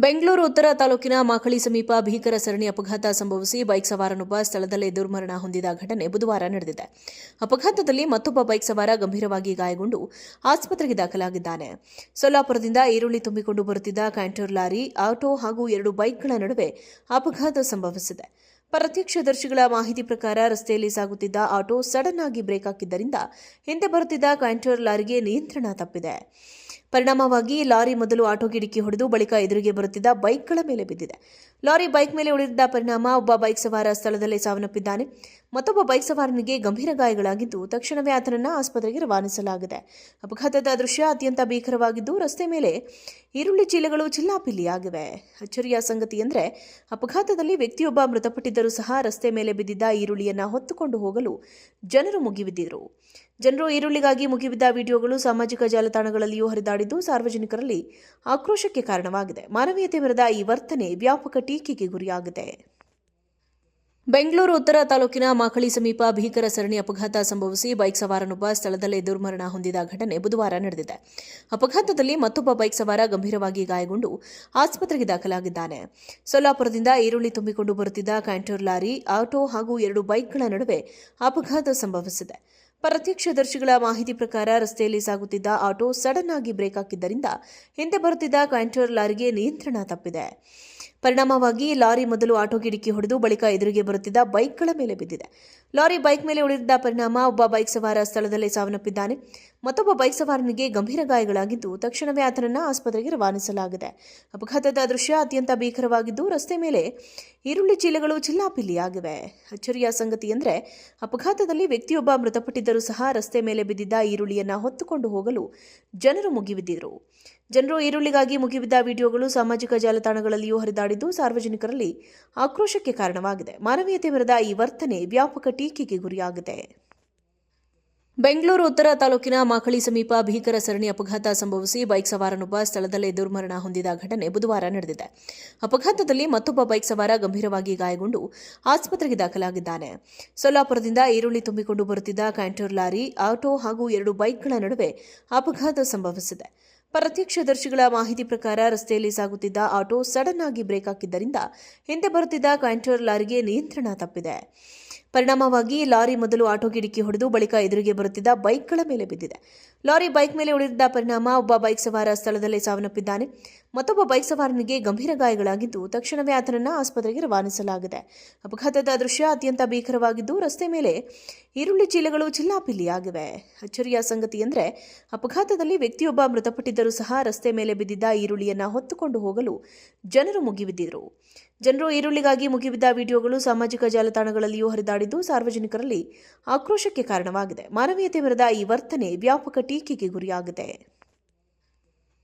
ಬೆಂಗಳೂರು ಉತ್ತರ ತಾಲೂಕಿನ ಮಾಕಳಿ ಸಮೀಪ ಭೀಕರ ಸರಣಿ ಅಪಘಾತ ಸಂಭವಿಸಿ ಬೈಕ್ ಸವಾರನೊಬ್ಬ ಸ್ಥಳದಲ್ಲೇ ದುರ್ಮರಣ ಹೊಂದಿದ ಘಟನೆ ಬುಧವಾರ ನಡೆದಿದೆ. ಅಪಘಾತದಲ್ಲಿ ಮತ್ತೊಬ್ಬ ಬೈಕ್ ಸವಾರ ಗಂಭೀರವಾಗಿ ಗಾಯಗೊಂಡು ಆಸ್ಪತ್ರೆಗೆ ದಾಖಲಾಗಿದ್ದಾನೆ. ಸೊಲ್ಲಾಪುರದಿಂದ ಈರುಳ್ಳಿ ತುಂಬಿಕೊಂಡು ಬರುತ್ತಿದ್ದ ಕ್ಯಾಂಟರ್ ಲಾರಿ, ಆಟೋ ಹಾಗೂ 2 ಬೈಕ್ಗಳ ನಡುವೆ ಅಪಘಾತ ಸಂಭವಿಸಿದೆ. ಪ್ರತ್ಯಕ್ಷದರ್ಶಿಗಳ ಮಾಹಿತಿ ಪ್ರಕಾರ ರಸ್ತೆಯಲ್ಲಿ ಸಾಗುತ್ತಿದ್ದ ಆಟೋ ಸಡನ್ ಆಗಿ ಬ್ರೇಕ್ ಹಾಕಿದ್ದರಿಂದ ಹಿಂದೆ ಬರುತ್ತಿದ್ದ ಕ್ಯಾಂಟರ್ ಲಾರಿಗೆ ನಿಯಂತ್ರಣ ತಪ್ಪಿದೆ. ಪರಿಣಾಮವಾಗಿ ಲಾರಿ ಮೊದಲು ಆಟೋಗೆ ಡಿಕ್ಕಿ ಹೊಡೆದು ಬಳಿಕ ಎದುರಿಗೆ ಬರುತ್ತಿದ್ದ ಬೈಕ್ಗಳ ಮೇಲೆ ಬಿದ್ದಿದೆ. ಲಾರಿ ಬೈಕ್ ಮೇಲೆ ಉಳಿದಿದ್ದ ಪರಿಣಾಮ ಒಬ್ಬ ಬೈಕ್ ಸವಾರ ಸ್ಥಳದಲ್ಲೇ ಸಾವನ್ನಪ್ಪಿದ್ದಾನೆ. ಮತ್ತೊಬ್ಬ ಬೈಕ್ ಸವಾರನಿಗೆ ಗಂಭೀರ ಗಾಯಗಳಾಗಿದ್ದು ತಕ್ಷಣವೇ ಆತನನ್ನು ಆಸ್ಪತ್ರೆಗೆ ರವಾನಿಸಲಾಗಿದೆ. ಅಪಘಾತದ ದೃಶ್ಯ ಅತ್ಯಂತ ಭೀಕರವಾಗಿದ್ದು ರಸ್ತೆ ಮೇಲೆ ಈರುಳ್ಳಿ ಚೀಲಗಳು ಚಿಲ್ಲಾಪಿಲ್ಲಿಯಾಗಿವೆ. ಅಚ್ಚರಿಯ ಸಂಗತಿ ಎಂದರೆ ಅಪಘಾತದಲ್ಲಿ ವ್ಯಕ್ತಿಯೊಬ್ಬ ಮೃತಪಟ್ಟಿದ್ದರೂ ಸಹ ರಸ್ತೆ ಮೇಲೆ ಬಿದ್ದಿದ್ದ ಈರುಳ್ಳಿಯನ್ನು ಹೊತ್ತುಕೊಂಡು ಹೋಗಲು ಜನರು ಮುಗಿಬಿದ್ದಿದ್ದರು. ಜನರು ಈರುಳ್ಳಿಗಾಗಿ ಮುಗಿಬಿದ್ದ ವಿಡಿಯೋಗಳು ಸಾಮಾಜಿಕ ಜಾಲತಾಣಗಳಲ್ಲಿಯೂ ಹರಿದಾಡಿದ್ದು ಸಾರ್ವಜನಿಕರಲ್ಲಿ ಆಕ್ರೋಶಕ್ಕೆ ಕಾರಣವಾಗಿದೆ. ಮಾನವೀಯತೆ ಮೆರೆದ ಈ ವರ್ತನೆ ವ್ಯಾಪಕ ಟೀಕೆಗೆ ಗುರಿಯಾಗಿದೆ. ಬೆಂಗಳೂರು ಉತ್ತರ ತಾಲೂಕಿನ ಮಾಕಳಿ ಸಮೀಪ ಭೀಕರ ಸರಣಿ ಅಪಘಾತ ಸಂಭವಿಸಿ ಬೈಕ್ ಸವಾರನೊಬ್ಬ ಸ್ಥಳದಲ್ಲೇ ದುರ್ಮರಣ ಹೊಂದಿದ ಘಟನೆ ಬುಧವಾರ ನಡೆದಿದೆ. ಅಪಘಾತದಲ್ಲಿ ಮತ್ತೊಬ್ಬ ಬೈಕ್ ಸವಾರ ಗಂಭೀರವಾಗಿ ಗಾಯಗೊಂಡು ಆಸ್ಪತ್ರೆಗೆ ದಾಖಲಾಗಿದ್ದಾನೆ. ಸೊಲ್ಲಾಪುರದಿಂದ ಈರುಳ್ಳಿ ತುಂಬಿಕೊಂಡು ಬರುತ್ತಿದ್ದ ಕ್ಯಾಂಟರ್ ಲಾರಿ, ಆಟೋ ಹಾಗೂ 2 ಬೈಕ್ಗಳ ನಡುವೆ ಅಪಘಾತ ಸಂಭವಿಸಿದೆ. ಪ್ರತ್ಯಕ್ಷದರ್ಶಿಗಳ ಮಾಹಿತಿ ಪ್ರಕಾರ ರಸ್ತೆಯಲ್ಲಿ ಸಾಗುತ್ತಿದ್ದ ಆಟೋ ಸಡನ್ ಆಗಿ ಬ್ರೇಕ್ ಹಾಕಿದ್ದರಿಂದ ಹಿಂದೆ ಬರುತ್ತಿದ್ದ ಕ್ಯಾಂಟರ್ ಲಾರಿಗೆ ನಿಯಂತ್ರಣ ತಪ್ಪಿದೆ. ಪರಿಣಾಮವಾಗಿ ಲಾರಿ ಮೊದಲು ಆಟೋಗೆ ಡಿಕ್ಕಿ ಹೊಡೆದು ಬಳಿಕ ಎದುರಿಗೆ ಬರುತ್ತಿದ್ದ ಬೈಕ್ಗಳ ಮೇಲೆ ಬಿದ್ದಿದೆ. ಲಾರಿ ಬೈಕ್ ಮೇಲೆ ಉಳಿದಿದ್ದ ಪರಿಣಾಮ ಒಬ್ಬ ಬೈಕ್ ಸವಾರ ಸ್ಥಳದಲ್ಲೇ ಸಾವನ್ನಪ್ಪಿದ್ದಾನೆ. ಮತ್ತೊಬ್ಬ ಬೈಕ್ ಸವಾರನಿಗೆ ಗಂಭೀರ ಗಾಯಗಳಾಗಿದ್ದು ತಕ್ಷಣವೇ ಆತನನ್ನು ಆಸ್ಪತ್ರೆಗೆ ರವಾನಿಸಲಾಗಿದೆ. ಅಪಘಾತದ ದೃಶ್ಯ ಅತ್ಯಂತ ಭೀಕರವಾಗಿದ್ದು ರಸ್ತೆ ಮೇಲೆ ಈರುಳ್ಳಿ ಚೀಲಗಳು ಚಿಲ್ಲಾಪಿಲ್ಲಿಯಾಗಿವೆ. ಅಚ್ಚರಿಯ ಸಂಗತಿ ಎಂದರೆ ಅಪಘಾತದಲ್ಲಿ ವ್ಯಕ್ತಿಯೊಬ್ಬ ಮೃತಪಟ್ಟಿದ್ದರೂ ಸಹ ರಸ್ತೆ ಮೇಲೆ ಬಿದ್ದಿದ್ದ ಈರುಳ್ಳಿಯನ್ನು ಹೊತ್ತುಕೊಂಡು ಹೋಗಲು ಜನರು ಮುಗಿಬಿದ್ದಿದ್ದರು. ಜನರು ಈರುಳ್ಳಿಗಾಗಿ ಮುಗಿಬಿದ್ದ ವಿಡಿಯೋಗಳು ಸಾಮಾಜಿಕ ಜಾಲತಾಣಗಳಲ್ಲಿಯೂ ಹರಿದಾಡಿದ್ದು ಸಾರ್ವಜನಿಕರಲ್ಲಿ ಆಕ್ರೋಶಕ್ಕೆ ಕಾರಣವಾಗಿದೆ. ಮಾನವೀಯತೆ ಮೆರೆದ ಈ ವರ್ತನೆ ವ್ಯಾಪಕ ಟೀಕೆಗೆ ಗುರಿಯಾಗಿದೆ. ಬೆಂಗಳೂರು ಉತ್ತರ ತಾಲೂಕಿನ ಮಾಕಳಿ ಸಮೀಪ ಭೀಕರ ಸರಣಿ ಅಪಘಾತ ಸಂಭವಿಸಿ ಬೈಕ್ ಸವಾರನೊಬ್ಬ ಸ್ಥಳದಲ್ಲೇ ದುರ್ಮರಣ ಹೊಂದಿದ ಘಟನೆ ಬುಧವಾರ ನಡೆದಿದೆ. ಅಪಘಾತದಲ್ಲಿ ಮತ್ತೊಬ್ಬ ಬೈಕ್ ಸವಾರ ಗಂಭೀರವಾಗಿ ಗಾಯಗೊಂಡು ಆಸ್ಪತ್ರೆಗೆ ದಾಖಲಾಗಿದ್ದಾನೆ. ಸೊಲ್ಲಾಪುರದಿಂದ ಈರುಳ್ಳಿ ತುಂಬಿಕೊಂಡು ಬರುತ್ತಿದ್ದ ಕ್ಯಾಂಟರ್ ಲಾರಿ, ಆಟೋ ಹಾಗೂ 2 ಬೈಕ್ಗಳ ನಡುವೆ ಅಪಘಾತ ಸಂಭವಿಸಿದೆ. ಪ್ರತ್ಯಕ್ಷದರ್ಶಿಗಳ ಮಾಹಿತಿ ಪ್ರಕಾರ ರಸ್ತೆಯಲ್ಲಿ ಸಾಗುತ್ತಿದ್ದ ಆಟೋ ಸಡನ್ ಆಗಿ ಬ್ರೇಕ್ ಹಾಕಿದ್ದರಿಂದ ಹಿಂದೆ ಬರುತ್ತಿದ್ದ ಕ್ಯಾಂಟರ್ ಲಾರಿಗೆ ನಿಯಂತ್ರಣ ತಪ್ಪಿದೆ. ಪರಿಣಾಮವಾಗಿ ಲಾರಿ ಮೊದಲು ಆಟೋಗೆ ಡಿಕ್ಕಿ ಹೊಡೆದು ಬಳಿಕ ಎದುರಿಗೆ ಬರುತ್ತಿದ್ದ ಬೈಕ್ಗಳ ಮೇಲೆ ಬಿದ್ದಿದೆ. ಲಾರಿ ಬೈಕ್ ಮೇಲೆ ಉಳಿದಿದ್ದ ಪರಿಣಾಮ ಒಬ್ಬ ಬೈಕ್ ಸವಾರ ಸ್ಥಳದಲ್ಲೇ ಸಾವನ್ನಪ್ಪಿದ್ದಾನೆ. ಮತ್ತೊಬ್ಬ ಬೈಕ್ ಸವಾರನಿಗೆ ಗಂಭೀರ ಗಾಯಗಳಾಗಿದ್ದು ತಕ್ಷಣವೇ ಆತನನ್ನು ಆಸ್ಪತ್ರೆಗೆ ರವಾನಿಸಲಾಗಿದೆ. ಅಪಘಾತದ ದೃಶ್ಯ ಅತ್ಯಂತ ಭೀಕರವಾಗಿದ್ದು ರಸ್ತೆ ಮೇಲೆ ಈರುಳ್ಳಿ ಚೀಲಗಳು ಚಿಲ್ಲಾಪಿಲ್ಲಿಯಾಗಿವೆ. ಅಚ್ಚರಿಯ ಸಂಗತಿ ಎಂದರೆ ಅಪಘಾತದಲ್ಲಿ ವ್ಯಕ್ತಿಯೊಬ್ಬ ಮೃತಪಟ್ಟಿದ್ದರೂ ಸಹ ರಸ್ತೆ ಮೇಲೆ ಬಿದ್ದಿದ್ದ ಈರುಳ್ಳಿಯನ್ನು ಹೊತ್ತುಕೊಂಡು ಹೋಗಲು ಜನರು ಮುಗಿಬಿದ್ದಿದ್ದರು. ಜನರು ಈರುಳ್ಳಿಗಾಗಿ ಮುಗಿಬಿದ್ದ ವಿಡಿಯೋಗಳು ಸಾಮಾಜಿಕ ಜಾಲತಾಣಗಳಲ್ಲಿಯೂ ಹರಿದಾಡಿದ್ದು ಸಾರ್ವಜನಿಕರಲ್ಲಿ ಆಕ್ರೋಶಕ್ಕೆ ಕಾರಣವಾಗಿದೆ. ಮಾನವೀಯತೆ ಮೆರೆದ ಈ ವರ್ತನೆ ವ್ಯಾಪಕ ಟೀಕೆಗೆ ಗುರಿಯಾಗಿದೆ.